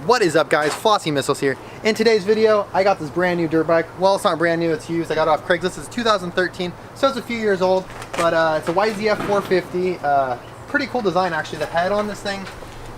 What is up, guys? Flossy Missiles here. In today's video, I got this brand new dirt bike. Well, it's not brand new, it's used. I got it off Craigslist. It's 2013, so it's a few years old, but it's a YZF 450. Pretty cool design, actually. The head on this thing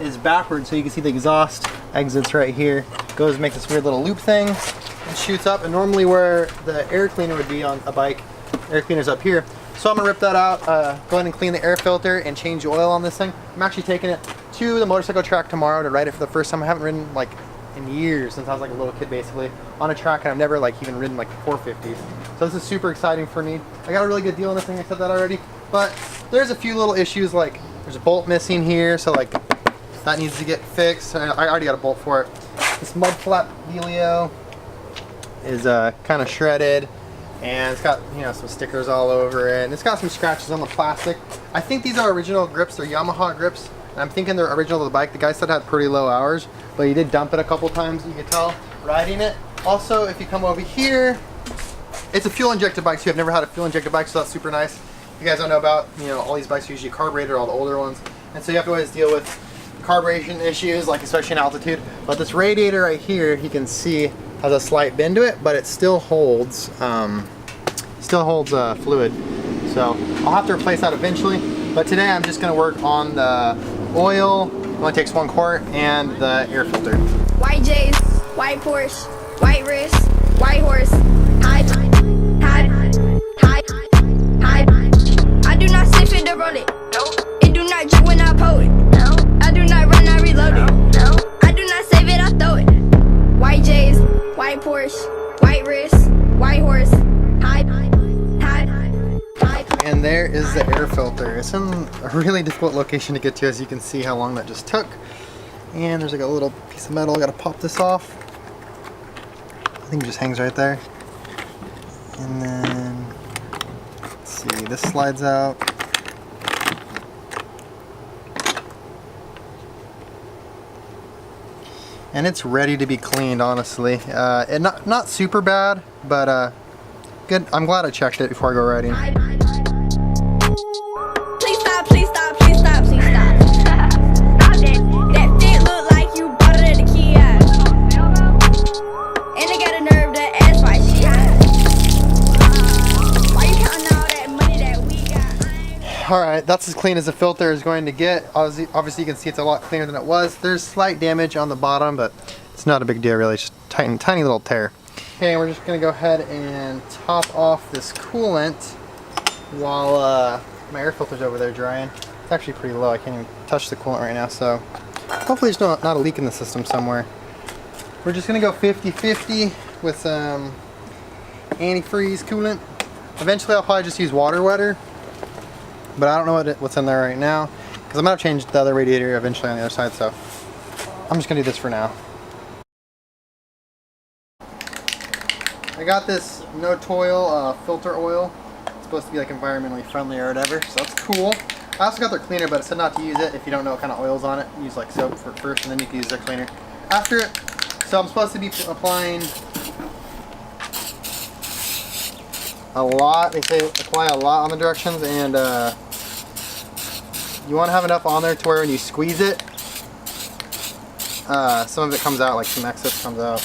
is backwards, so you can see the exhaust exits right here. Goes, makes this weird little loop thing and shoots up. And normally where the air cleaner would be on a bike, air cleaner's up here. So I'm gonna rip that out, go ahead and clean the air filter and change the oil on this thing. I'm actually taking it to the motorcycle track tomorrow to ride it for the first time. I haven't ridden like in years, since I was like a little kid basically, on a track, and I've never like even ridden like 450s. So this is super exciting for me. I got a really good deal on this thing, I said that already. But there's a few little issues, like there's a bolt missing here, so like that needs to get fixed. I already got a bolt for it. This mud flap dealio is kind of shredded. And it's got, you know, some stickers all over it, and it's got some scratches on the plastic. I think these are original grips, they're Yamaha grips, and I'm thinking they're original to the bike. The guy said it had pretty low hours, but he did dump it a couple times, you could tell, riding it. Also, if you come over here, it's a fuel injected bike too. I've never had a fuel injected bike, so that's super nice. If you guys don't know about, you know, all these bikes are usually carbureted, all the older ones, and so you have to always deal with carburation issues, like especially in altitude. But this radiator right here, you can see, has a slight bend to it, but it still holds fluid. So I'll have to replace that eventually. But today I'm just gonna work on the oil. It only takes 1 quart, and the air filter. White J's, white Porsche, white wrist, white horse. Hide. I do not sniff it to roll it. It do not drip when I pull it. I do not run, I reload it. I do not save it, I throw it. White J's, white Porsche, white wrist, white horse. And there is the air filter. It's in a really difficult location to get to, as you can see how long that just took. And there's like a little piece of metal. I gotta pop this off. I think it just hangs right there. And then, let's see, this slides out. And it's ready to be cleaned, honestly. And not super bad, but good. I'm glad I checked it before I go riding. Please stop. Stop that. That fit look like you bought it at the kiosk. And they got a nerve to ask why she hot. Why you counting all that money that we got? Alright, that's as clean as the filter is going to get. Obviously you can see it's a lot cleaner than it was. There's slight damage on the bottom, but it's not a big deal really. It's just a tiny little tear. Okay, we're just going to go ahead and top off this coolant while my air filter's over there drying. It's actually pretty low. I can't even touch the coolant right now, so hopefully there's not a leak in the system somewhere. We're just going to go 50-50 with some antifreeze coolant. Eventually I'll probably just use water wetter, but I don't know what's in there right now, because I'm going to change the other radiator eventually on the other side, so I'm just going to do this for now. I got this no toil filter oil. It's supposed to be like environmentally friendly or whatever, so that's cool. I also got their cleaner, but it said not to use it if you don't know what kind of oil's on it. Use like soap first, and then you can use their cleaner after it. So I'm supposed to be applying a lot. They say apply a lot on the directions, and you want to have enough on there to where when you squeeze it, some of it comes out, like some excess comes out.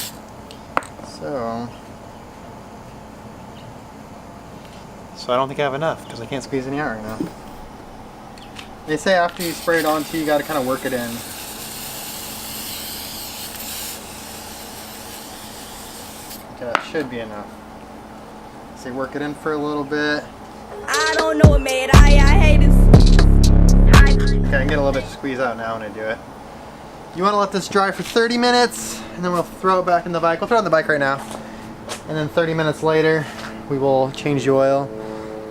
So I don't think I have enough, because I can't squeeze any out right now. They say after you spray it onto, you got to kind of work it in. Okay, that should be enough. So work it in for a little bit. I don't know what made I hate this. Okay, I can get a little bit to squeeze out now when I do it. You want to let this dry for 30 minutes, and then we'll throw it back in the bike. We'll throw it in the bike right now. And then 30 minutes later, we will change the oil.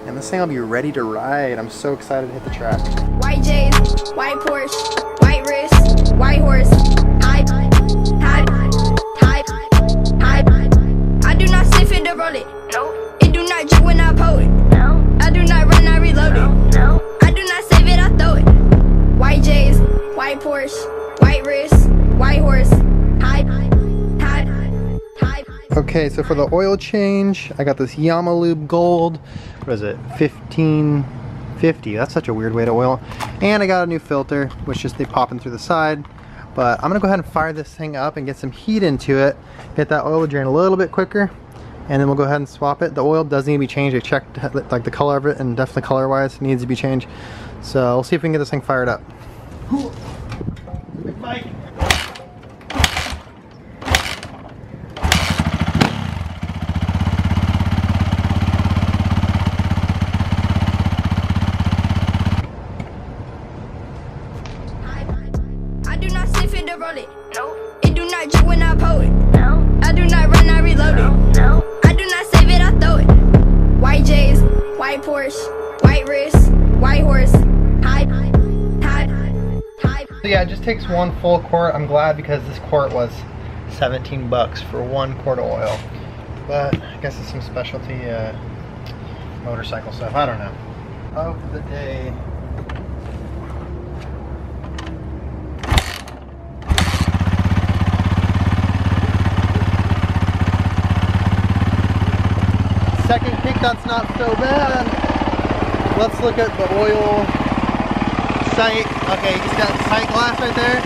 And this thing will be ready to ride. I'm so excited to hit the track. White J's, white Porsche, white wrist, white horse. Hide. I do not sniff it to roll it. It do not drip when I pull it. I do not run, I reload it. I do not save it, I throw it. White J's, white Porsche, white wrist, white horse. Hide. Okay, so for the oil change, I got this Yamalube Gold. What is it? 1550. That's such a weird way to oil. And I got a new filter, which just they pop in through the side. But I'm gonna go ahead and fire this thing up and get some heat into it, get that oil to drain a little bit quicker, and then we'll go ahead and swap it. The oil does need to be changed. I checked like the color of it, and definitely color wise needs to be changed. So we'll see if we can get this thing fired up. Big bike. I do not sniff it or roll it. No. It do not drip when I pull it. No. I do not run, I reload it. No. I do not save it, I throw it. White J's, white Porsche, white wrist, white horse. So yeah, it just takes one full quart. I'm glad because this quart was 17 bucks for 1 quart of oil. But I guess it's some specialty motorcycle stuff. I don't know. Of the day. Second kick, that's not so bad. Let's look at the oil sight. Okay, you can see that sight glass right there.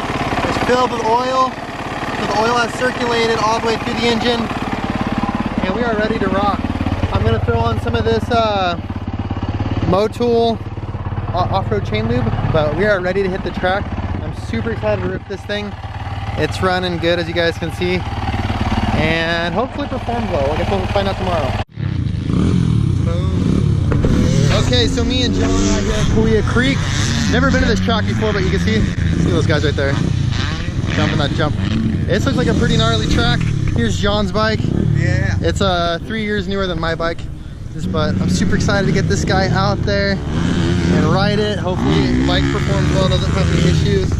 It's filled with oil. So the oil has circulated all the way through the engine. And we are ready to rock. I'm gonna throw on some of this Motul off-road chain lube, but we are ready to hit the track. I'm super excited to rip this thing. It's running good, as you guys can see. And hopefully performs well. I guess we'll find out tomorrow. Okay, so me and John are here at Kaweah Creek. Never been to this track before, but you can see those guys right there. Jumping that jump. This looks like a pretty gnarly track. Here's John's bike. Yeah. It's 3 years newer than my bike. But I'm super excited to get this guy out there and ride it. Hopefully the bike performs well, doesn't have any issues.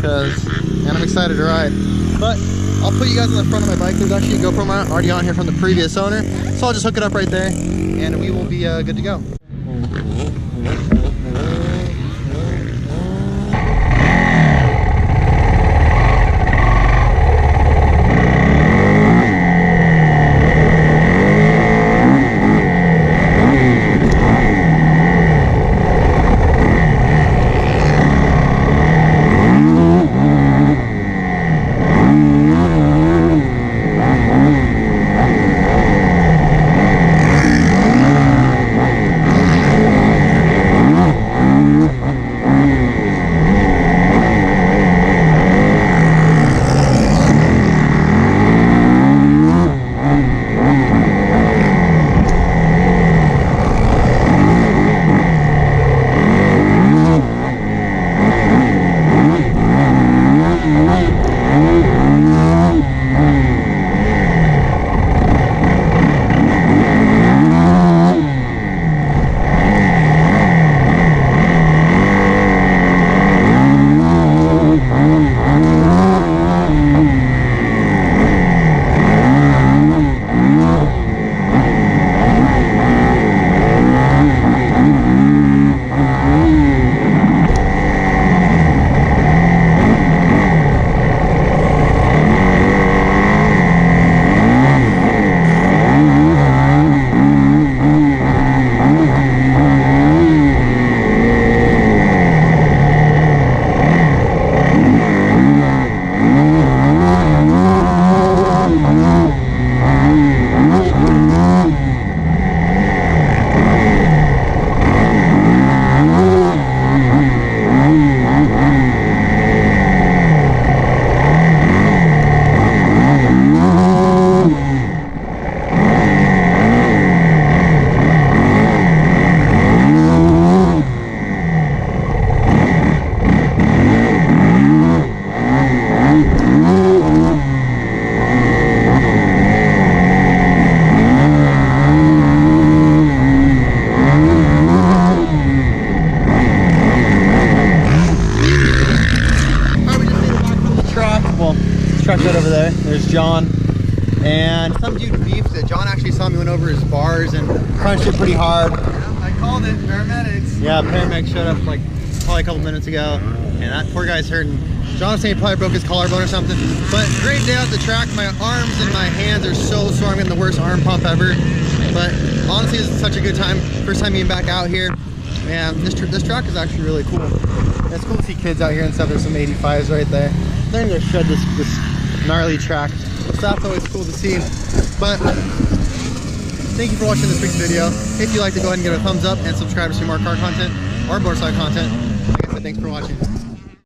And I'm excited to ride. But I'll put you guys in the front of my bike. There's actually a GoPro mount already on here from the previous owner. So I'll just hook it up right there and we will be good to go. Truck's right over there. There's John. And some dude beefed that John actually saw me went over his bars and crunched it pretty hard. Yeah, I called it. Paramedics. Yeah, paramedics showed up like probably a couple minutes ago. And that poor guy's hurting. John saying he probably broke his collarbone or something. But great day out the track. My arms and my hands are so sore. I'm getting the worst arm pump ever. But honestly, it's such a good time. First time being back out here. Man, this track is actually really cool. It's cool to see kids out here and stuff. There's some 85s right there. learning to shred this gnarly track. So that's always cool to see. But thank you for watching this week's video. If you liked it, go ahead and give it a thumbs up and subscribe to see more car content or motorcycle content. Like I said, thanks for watching.